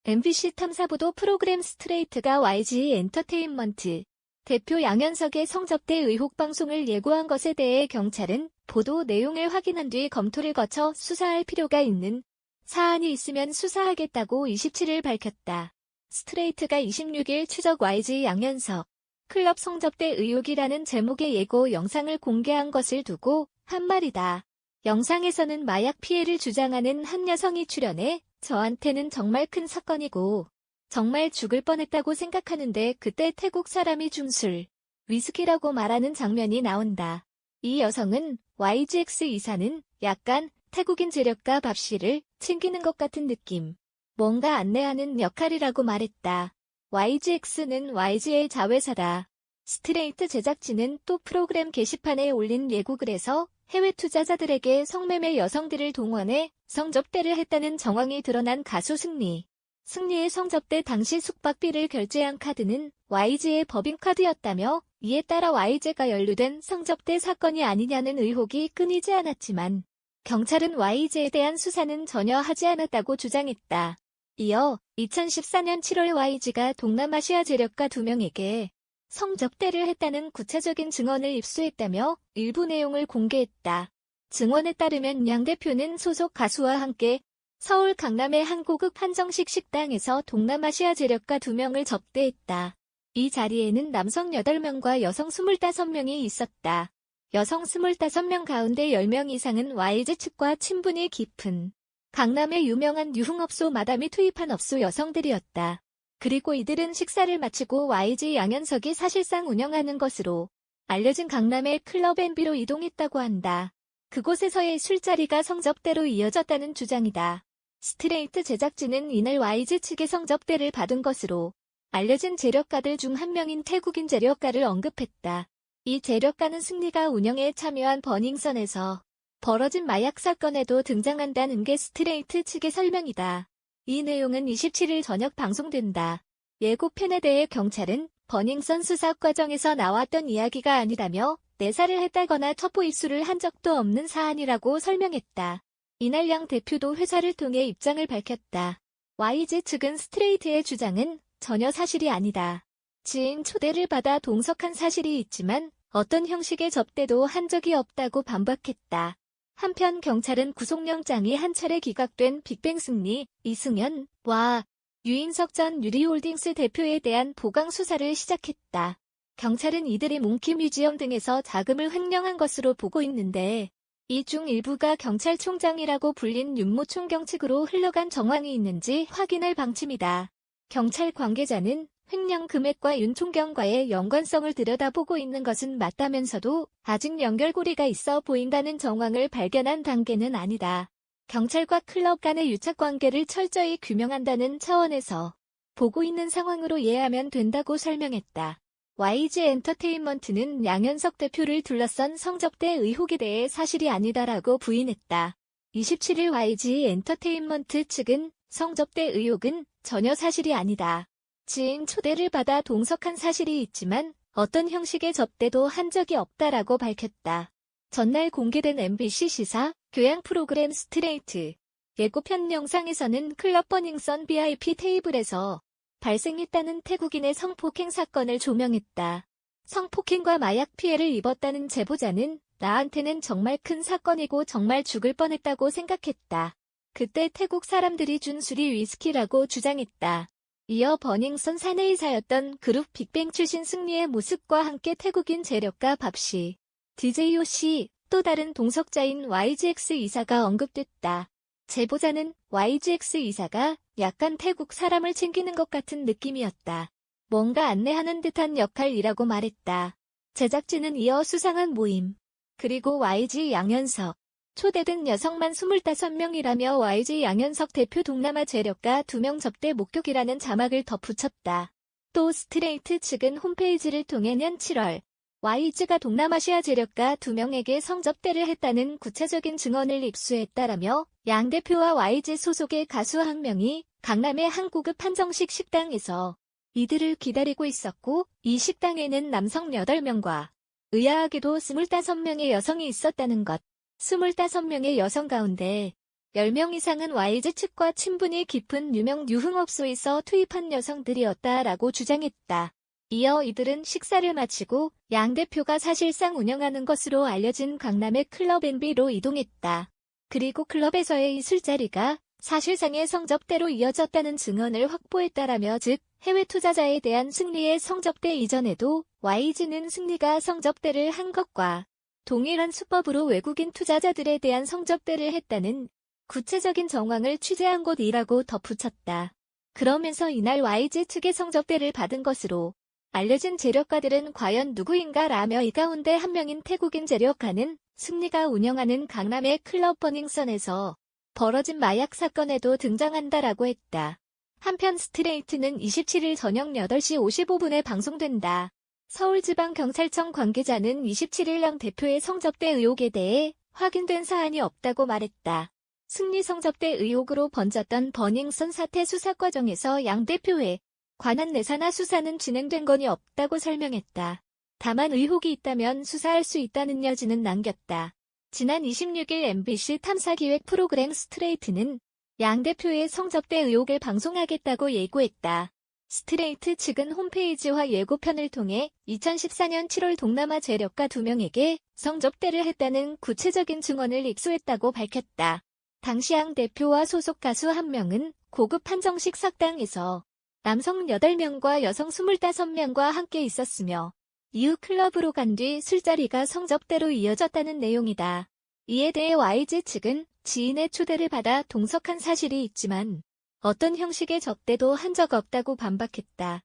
MBC 탐사보도 프로그램 스트레이트가 YG 엔터테인먼트 대표 양현석의 성접대 의혹 방송을 예고한 것에 대해 경찰은 보도 내용을 확인한 뒤 검토를 거쳐 수사할 필요가 있는 사안이 있으면 수사하겠다고 27일 밝혔다. 스트레이트가 26일 추적 YG 양현석 클럽 성접대 의혹이라는 제목의 예고 영상을 공개한 것을 두고 한 말이다. 영상에서는 마약 피해를 주장하는 한 여성이 출연해 저한테는 정말 큰 사건이고 정말 죽을 뻔했다고 생각하는데 그때 태국 사람이 중술, 위스키라고 말하는 장면이 나온다. 이 여성은 YGX 이사는 약간 태국인 재력가 밥씨를 챙기는 것 같은 느낌. 뭔가 안내하는 역할이라고 말했다. YGX는 YG의 자회사다. 스트레이트 제작진은 또 프로그램 게시판에 올린 예고글에서 해외 투자자들에게 성매매 여성들을 동원해 성접대를 했다는 정황이 드러난 가수 승리의 성접대 당시 숙박비를 결제한 카드는 YG의 법인카드였다며 이에 따라 YG가 연루된 성접대 사건이 아니냐는 의혹이 끊이지 않았지만 경찰은 YG에 대한 수사는 전혀 하지 않았다고 주장했다. 이어 2014년 7월 YG가 동남아시아 재력가 2명에게 성접대를 했다는 구체적인 증언을 입수했다며 일부 내용을 공개했다. 증언에 따르면 양 대표는 소속 가수와 함께 서울 강남의 한 고급 한정식 식당에서 동남아시아 재력가 2명을 접대했다. 이 자리에는 남성 8명과 여성 25명이 있었다. 여성 25명 가운데 10명 이상은 YG 측과 친분이 깊은 강남의 유명한 유흥업소 마담이 투입한 업소 여성들이었다. 그리고 이들은 식사를 마치고 YG 양현석이 사실상 운영하는 것으로 알려진 강남의 클럽 MB로 이동했다고 한다. 그곳에서의 술자리가 성접대로 이어졌다는 주장이다. 스트레이트 제작진은 이날 YG 측의 성접대를 받은 것으로 알려진 재력가들 중 한 명인 태국인 재력가를 언급했다. 이 재력가는 승리가 운영에 참여한 버닝썬에서 벌어진 마약 사건에도 등장한다는 게 스트레이트 측의 설명이다. 이 내용은 27일 저녁 방송된다. 예고편에 대해 경찰은 버닝썬 수사 과정에서 나왔던 이야기가 아니라며 내사를 했다거나 첩보 입수를 한 적도 없는 사안이라고 설명했다. 이날 양 대표도 회사를 통해 입장을 밝혔다. YG 측은 스트레이트의 주장은 전혀 사실이 아니다. 지인 초대를 받아 동석한 사실이 있지만 어떤 형식의 접대도 한 적이 없다고 반박했다. 한편 경찰은 구속영장이 한 차례 기각된 빅뱅 승리, 이승연와 유인석 전 유리홀딩스 대표에 대한 보강 수사를 시작했다. 경찰은 이들이 몽키뮤지엄 등에서 자금을 횡령한 것으로 보고 있는데 이 중 일부가 경찰총장이라고 불린 윤모 총경 측으로 흘러간 정황이 있는지 확인할 방침이다. 경찰 관계자는 횡령 금액과 윤 총경과의 연관성을 들여다보고 있는 것은 맞다면서도 아직 연결고리가 있어 보인다는 정황을 발견한 단계는 아니다. 경찰과 클럽 간의 유착관계를 철저히 규명한다는 차원에서 보고 있는 상황으로 이해하면 된다고 설명했다. YG 엔터테인먼트는 양현석 대표를 둘러싼 성접대 의혹에 대해 사실이 아니다라고 부인했다. 27일 YG 엔터테인먼트 측은 성접대 의혹은 전혀 사실이 아니다. 지인 초대를 받아 동석한 사실이 있지만 어떤 형식의 접대도 한 적이 없다라고 밝혔다. 전날 공개된 MBC 시사 교양 프로그램 스트레이트 예고편 영상에서는 클럽 버닝썬 VIP 테이블에서 발생했다는 태국인의 성폭행 사건을 조명했다. 성폭행과 마약 피해를 입었다는 제보자는 나한테는 정말 큰 사건이고 정말 죽을 뻔했다고 생각했다. 그때 태국 사람들이 준 술이 위스키라고 주장했다. 이어 버닝썬 사내이사였던 그룹 빅뱅 출신 승리의 모습과 함께 태국인 재력가 밥씨, DJ 요씨, 또 다른 동석자인 YGX 이사가 언급됐다. 제보자는 YGX 이사가 약간 태국 사람을 챙기는 것 같은 느낌이었다. 뭔가 안내하는 듯한 역할이라고 말했다. 제작진은 이어 수상한 모임, 그리고 YG 양현석, 초대된 여성만 25명이라며 YG 양현석 대표 동남아 재력가 2명 접대 목격이라는 자막을 덧붙였다. 또 스트레이트 측은 홈페이지를 통해 년 7월 YG가 동남아시아 재력가 2명에게 성접대를 했다는 구체적인 증언을 입수했다라며 양 대표와 YG 소속의 가수 한 명이 강남의 한 고급 한정식 식당에서 이들을 기다리고 있었고 이 식당에는 남성 8명과 의아하게도 25명의 여성이 있었다는 것. 25명의 여성 가운데 10명 이상은 YG 측과 친분이 깊은 유명 유흥업소에서 투입한 여성들이었다라고 주장했다. 이어 이들은 식사를 마치고 양 대표가 사실상 운영하는 것으로 알려진 강남의 클럽 NB로 이동했다. 그리고 클럽에서의 이 술자리가 사실상의 성접대로 이어졌다는 증언을 확보했다라며 즉 해외 투자자에 대한 승리의 성접대 이전에도 YG는 승리가 성접대를 한 것과 동일한 수법으로 외국인 투자자들에 대한 성접대를 했다는 구체적인 정황을 취재한 곳이라고 덧붙였다. 그러면서 이날 YG 측의 성접대를 받은 것으로 알려진 재력가들은 과연 누구인가라며 이 가운데 한 명인 태국인 재력가는 승리가 운영하는 강남의 클럽 버닝썬에서 벌어진 마약 사건에도 등장한다라고 했다. 한편 스트레이트는 27일 저녁 8시 55분에 방송된다. 서울지방경찰청 관계자는 27일 양 대표의 성접대 의혹에 대해 확인된 사안이 없다고 말했다. 승리 성접대 의혹으로 번졌던 버닝썬 사태 수사 과정에서 양 대표에 관한 내사나 수사는 진행된 건이 없다고 설명했다. 다만 의혹이 있다면 수사할 수 있다는 여지는 남겼다. 지난 26일 MBC 탐사기획 프로그램 스트레이트는 양 대표의 성접대 의혹을 방송하겠다고 예고했다. 스트레이트 측은 홈페이지와 예고편을 통해 2014년 7월 동남아 재력가 2명에게 성접대를 했다는 구체적인 증언을 입수했다고 밝혔다. 당시 양 대표와 소속 가수 1명은 고급 한정식 식당에서 남성 8명과 여성 25명과 함께 있었으며 이후 클럽으로 간 뒤 술자리가 성접대로 이어졌다는 내용이다. 이에 대해 YG 측은 지인의 초대를 받아 동석한 사실이 있지만 어떤 형식의 접대도 한 적 없다고 반박했다.